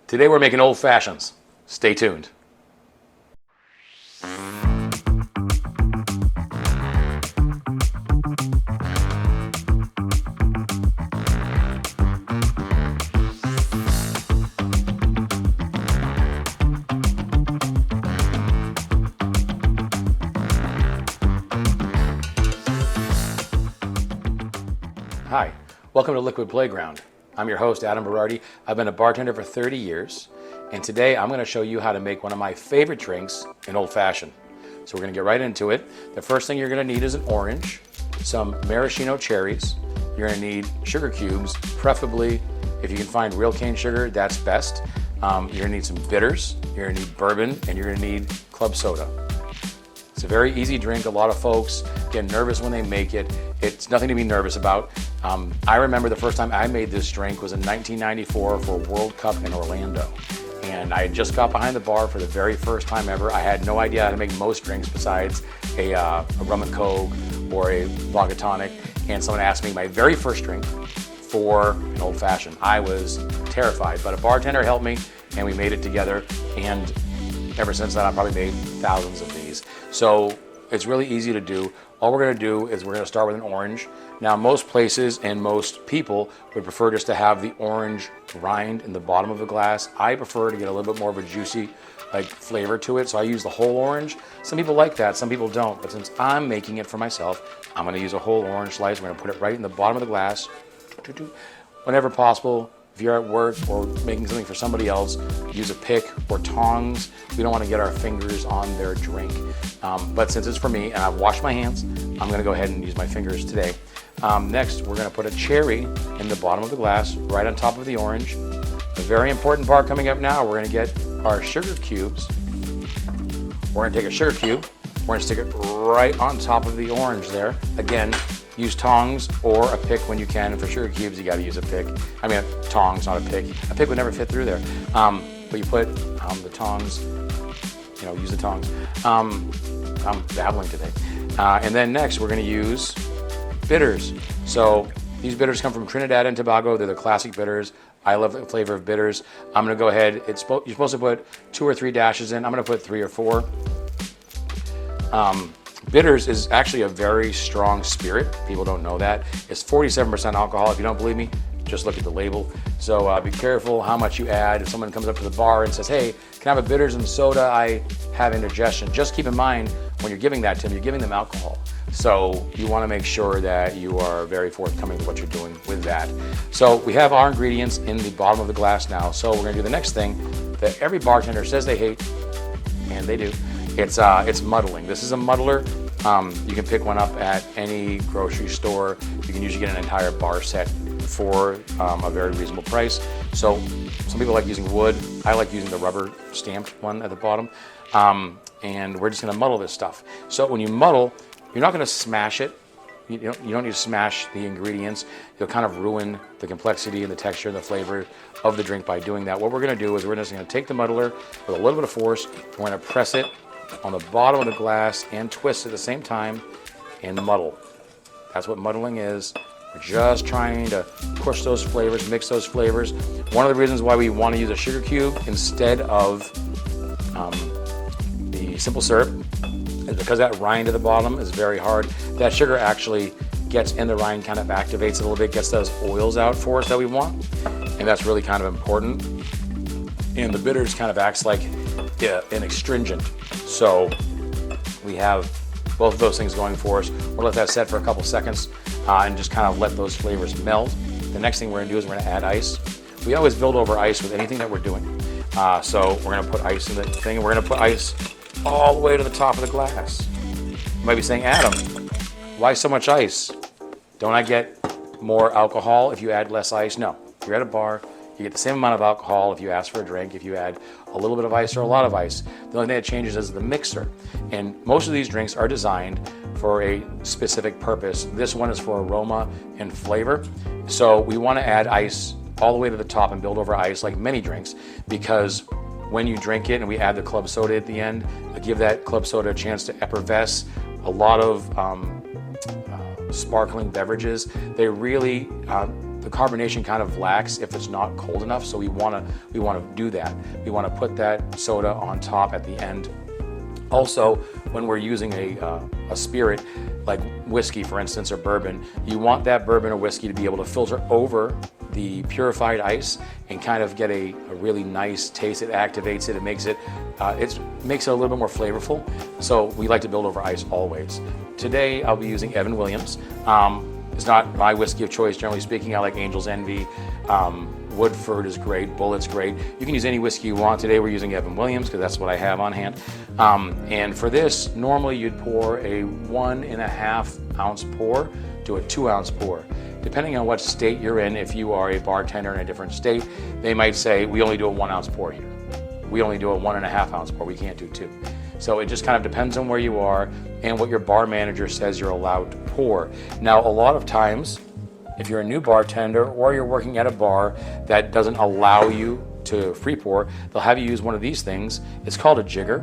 Today we're making old fashions. Stay tuned. Hi, welcome to Liquid Playground. I'm your host, Adam Berardi. I've been a bartender for 30 years, and today I'm going to show you how to make one of my favorite drinks, an old fashioned. So we're going to get right into it. The first thing you're going to need is an orange, some maraschino cherries. You're going to need sugar cubes, preferably if you can find real cane sugar, that's best. You're going to need some bitters, you're going to need bourbon, and you're going to need club soda. It's a very easy drink. A lot of folks get nervous when they make it. It's nothing to be nervous about. I remember the first time I made this drink was in 1994 for World Cup in Orlando. And I had just got behind the bar for the very first time ever. I had no idea how to make most drinks besides a rum and coke or a vodka tonic. And someone asked me my very first drink for an old fashioned. I was terrified, but a bartender helped me and we made it together. And ever since then, I've probably made thousands of these. So it's really easy to do. All we're going to do is we're going to start with an orange. Now, most places and most people would prefer just to have the orange rind in the bottom of the glass. I prefer to get a little bit more of a juicy flavor to it, so I use the whole orange. Some people like that, some people don't, but since I'm making it for myself, I'm going to use a whole orange slice. We're going to put it right in the bottom of the glass. Whenever possible, if you're at work or making something for somebody else, use a pick or tongs. We don't want to get our fingers on their drink. But since it's for me and I've washed my hands, I'm going to go ahead and use my fingers today. Next, we're going to put a cherry in the bottom of the glass, right on top of the orange. The very important part coming up now, we're going to get our sugar cubes. We're going to take a sugar cube, we're going to stick it right on top of the orange there. Again, use tongs or a pick when you can. And for sugar cubes, you got to use a pick. I mean, tongs, not a pick. A pick would never fit through there. But you put the tongs, use the tongs. I'm babbling today. And then next, we're going to use bitters. So these bitters come from Trinidad and Tobago. They're the classic bitters. I love the flavor of bitters. I'm going to go ahead. You're supposed to put 2 or 3 dashes in. I'm going to put 3 or 4. Bitters is actually a very strong spirit. People don't know that. It's 47% alcohol. If you don't believe me, just look at the label. So be careful how much you add. If someone comes up to the bar and says, hey, can I have a bitters and soda? I have indigestion. Just keep in mind when you're giving that to them, you're giving them alcohol. So you want to make sure that you are very forthcoming with what you're doing with that. So we have our ingredients in the bottom of the glass now. So we're going to do the next thing that every bartender says they hate, and they do. It's muddling. This is a muddler. You can pick one up at any grocery store. You can usually get an entire bar set for a very reasonable price. So some people like using wood. I like using the rubber stamped one at the bottom. And we're just going to muddle this stuff. So when you muddle, you're not going to smash it. You don't need to smash the ingredients. You'll kind of ruin the complexity and the texture and the flavor of the drink by doing that. What we're going to do is we're just going to take the muddler with a little bit of force. We're going to press it on the bottom of the glass and twist at the same time and muddle. That's what muddling is. We're just trying to push those flavors, mix those flavors. One of the reasons why we want to use a sugar cube instead of the simple syrup is because that rind at the bottom is very hard. That sugar actually gets in the rind, kind of activates it a little bit, gets those oils out for us that we want, and that's really kind of important. And the bitters kind of acts like an astringent. So we have both of those things going for us. We'll let that set for a couple seconds and just kind of let those flavors melt. The next thing we're going to do is we're going to add ice. We always build over ice with anything that we're doing. So we're going to put ice in the thing, and we're going to put ice all the way to the top of the glass. You might be saying, Adam, why so much ice? Don't I get more alcohol if you add less ice? No. If you're at a bar, you get the same amount of alcohol if you ask for a drink, if you add a little bit of ice or a lot of ice. The only thing that changes is the mixer. And most of these drinks are designed for a specific purpose. This one is for aroma and flavor. So we want to add ice all the way to the top and build over ice like many drinks, because when you drink it and we add the club soda at the end, give that club soda a chance to effervesce. A lot of sparkling beverages, they really, the carbonation kind of lacks if it's not cold enough. So we want to do that. We want to put that soda on top at the end. Also, when we're using a spirit like whiskey, for instance, or bourbon, you want that bourbon or whiskey to be able to filter over the purified ice and kind of get a really nice taste. It activates it. It makes it a little bit more flavorful. So we like to build over ice always. Today I'll be using Evan Williams. It's not my whiskey of choice, generally speaking. I like Angel's Envy. Woodford is great, Bulleit's great. You can use any whiskey you want. Today we're using Evan Williams because that's what I have on hand. And for this, normally you'd pour a 1.5 ounce pour to a 2 ounce pour. Depending on what state you're in, if you are a bartender in a different state, they might say, we only do a 1 ounce pour here. We only do a 1.5 ounce pour, we can't do 2. So it just kind of depends on where you are and what your bar manager says you're allowed to pour. Now, a lot of times, if you're a new bartender or you're working at a bar that doesn't allow you to free pour, they'll have you use one of these things. It's called a jigger.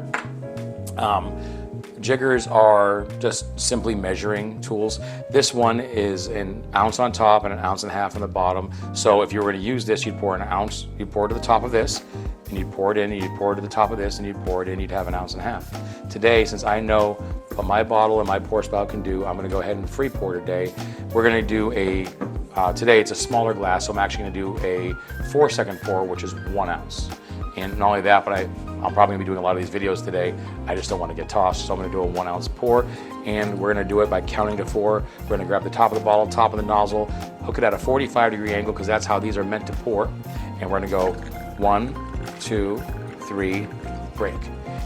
Jiggers are just simply measuring tools. This one is an ounce on top and an ounce and a half on the bottom. So if you were to use this, you'd pour an ounce, you'd pour to the top of this, and you'd pour it in, and you'd pour to the top of this, and you'd pour it in, you'd have an ounce and a half. Today, since I know what my bottle and my pour spout can do, I'm gonna go ahead and free pour today. We're gonna do today it's a smaller glass, so I'm actually gonna do a 4-second pour, which is 1 ounce. And not only that, but I'm probably gonna be doing a lot of these videos today. I just don't want to get tossed, so I'm gonna do a 1 ounce pour, and we're gonna do it by counting to 4. We're gonna grab the top of the bottle, top of the nozzle, hook it at a 45-degree angle, because that's how these are meant to pour. And we're gonna go 1, 2, 3, break.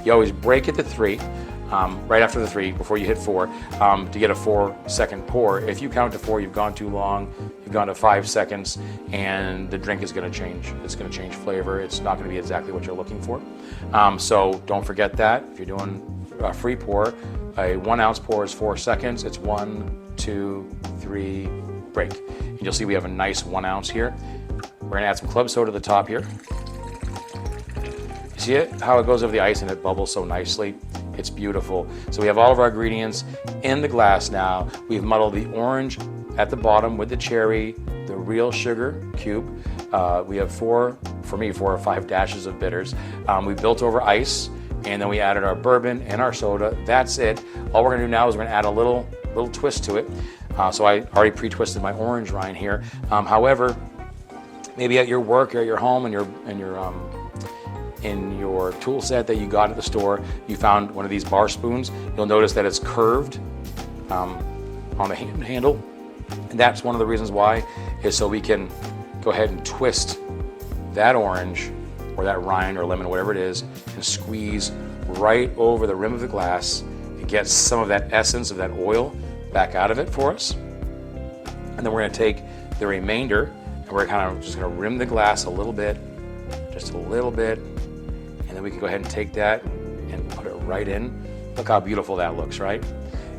You always break at the 3. Right after the 3, before you hit 4, to get a 4-second pour. If you count to 4, you've gone too long, you've gone to 5 seconds, and the drink is going to change. It's going to change flavor. It's not going to be exactly what you're looking for. So don't forget that. If you're doing a free pour, a 1 ounce pour is 4 seconds. It's 1, 2, 3, break. And you'll see we have a nice 1 ounce here. We're going to add some club soda to the top here. You see it? How it goes over the ice and it bubbles so nicely. It's beautiful. So we have all of our ingredients in the glass now. We've muddled the orange at the bottom with the cherry, the real sugar cube. We have 4 or 5 dashes of bitters. We built over ice, and then we added our bourbon and our soda. That's it. All we're gonna do now is we're gonna add a little twist to it. So I already pre-twisted my orange rind here. However, maybe at your work or at your home in your tool set that you got at the store, you found one of these bar spoons. You'll notice that it's curved on the handle. And that's one of the reasons why, is so we can go ahead and twist that orange or that rind or lemon, whatever it is, and squeeze right over the rim of the glass and get some of that essence of that oil back out of it for us. And then we're gonna take the remainder and we're kind of just gonna rim the glass a little bit, just a little bit, and then we can go ahead and take that and put it right in. Look how beautiful that looks, right?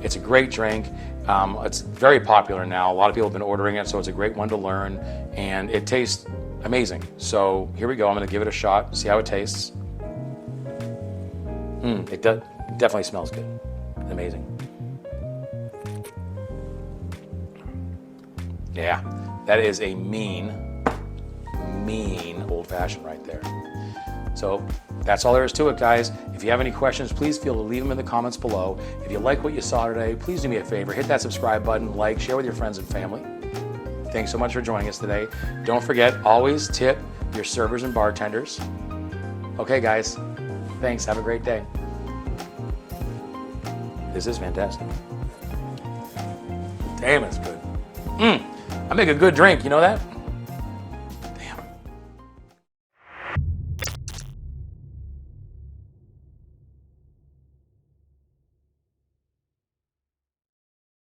It's a great drink. It's very popular now. A lot of people have been ordering it, so it's a great one to learn, and it tastes amazing. So here we go. I'm gonna give it a shot, see how it tastes. It definitely smells good. Amazing. Yeah, that is a mean old-fashioned right there. So that's all there is to it, guys. If you have any questions, please feel to leave them in the comments below. If you like what you saw today, please do me a favor. Hit that subscribe button, like, share with your friends and family. Thanks so much for joining us today. Don't forget, always tip your servers and bartenders. Okay, guys. Thanks. Have a great day. This is fantastic. Damn, it's good. I make a good drink. You know that?